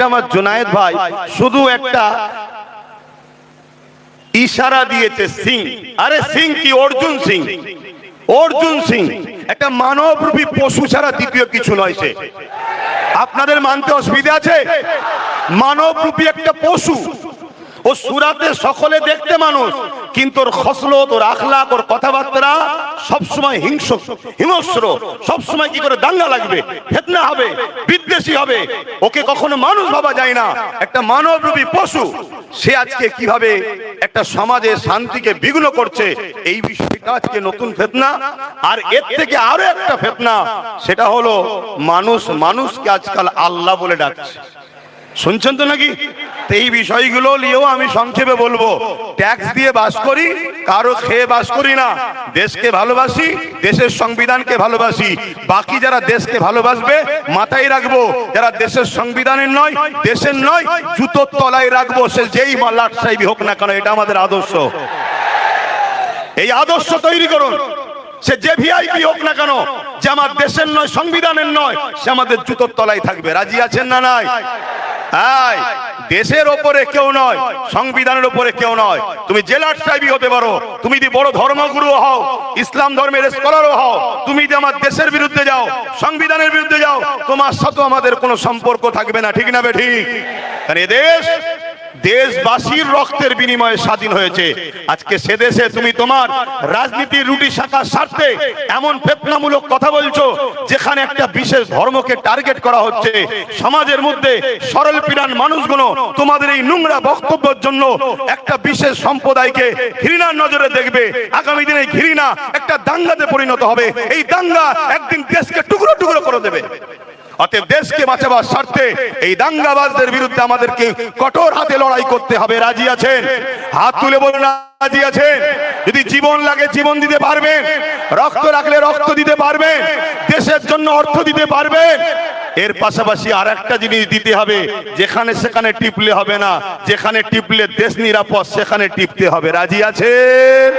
আমার জুনায়েদ ভাই শুধু একটা ইশারা দিয়েছে সিং। আরে সিং কি? অর্জুন সিং। অর্জুন সিং একটা মানবরূপী পশু ছাড়া দ্বিতীয় কিছু নয় সে। আপনাদের মানতে অসুবিধা আছে? মানবরূপী একটা পশু। ও সুরাতে সকলে দেখতে মানুষ, কিন্তু ওর খসলত, ওর আখলাক, ওর কথাবার্তা সবসময় হিংস্র। সবসময় কি করে দাঙ্গা লাগবে, ফিতনা হবে, বিদ্বেষী হবে। ওকে কখনো মানুষ ভাবা যায় না, একটা মানবরূপী পশু। সে আজকে কিভাবে একটা সমাজে শান্তিকে বিঘ্ন করছে, এই বিষয়টা আজকে নতুন ফিতনা। আর এর থেকে আরো একটা ফিতনা, সেটা হলো মানুষকে আজকাল আল্লাহ বলে ডাকছে। শুনছেন তো নাকি? এই বিষয়গুলো নিয়েও আমি সংক্ষেপে বলবো। ট্যাক্স দিয়ে বাস করি, কারো খেয়ে বাস করি না। দেশকে ভালোবাসি, দেশের সংবিধানকে ভালোবাসি। বাকি যারা দেশকে ভালোবাসবে মাথায় রাখবো, যারা দেশের সংবিধানের নয়, দেশের নয়, জুতোর তলায় রাখবো, সে যেই লাট সাহেবই হোক না কেন। এটা আমাদের আদর্শ। এই আদর্শ তৈরি করুন। সে যে ভিআইপি হোক না কেন, যে আমার দেশের নয়, সংবিধানের নয়, সে আমাদের জুতোর তলায় থাকবে। রাজি আছেন না নাই? দেশের ওপরে কেউ নয়, সংবিধানের ওপরে কেউ নয়। তুমি জেলার সাহেবই হতে পারো, তুমি যদি বড় ধর্মগুরু হও, ইসলাম ধর্মের স্কলারও হও, তুমি যদি আমার দেশের বিরুদ্ধে যাও, সংবিধানের বিরুদ্ধে যাও, তোমার সাথে আমাদের কোনো সম্পর্ক থাকবে না। ঠিক না বে ঠিক? কারণ এ দেশবাসীর রক্তের বিনিময়ে স্বাধীন হয়েছে। আজকে সে দেশে তুমি তোমার রাজনীতির রুটি শাখার স্বার্থে এমন ফিতনামূলক কথা বলছো, যেখানে একটা বিশেষ ধর্মকে টার্গেট করা হচ্ছে। সমাজের মধ্যে সরল পিরান মানুষগুলো তোমাদের এই নোংরা বক্তব্যের জন্য একটা বিশেষ সম্প্রদায়কে ঘৃণার নজরে দেখবে। আগামী দিনে ঘৃণা একটা দাঙ্গাতে পরিণত হবে। এই দাঙ্গা একদিন দেশকে টুকরো টুকরো করে দেবে। অতএব দেশকে বাঁচাবার স্বার্থে এই দাঙ্গাবাজদের বিরুদ্ধে আমাদেরকে কঠোর হাতে লড়াই করতে হবে। রাজি আছেন? হাত তুলে বলুন রাজি আছেন। যদি জীবন লাগে জীবন দিতে পারবেন, রক্ত রাখলে রক্ত দিতে পারবেন, দেশের জন্য অর্থ দিতে পারবেন। এর পাশাপাশি আর একটা জিনিস দিতে হবে, যেখানে সেখানে টিপলে হবে না। যেখানে টিপলে দেশ নিরাপদ, সেখানে টিপতে হবে। রাজি আছেন?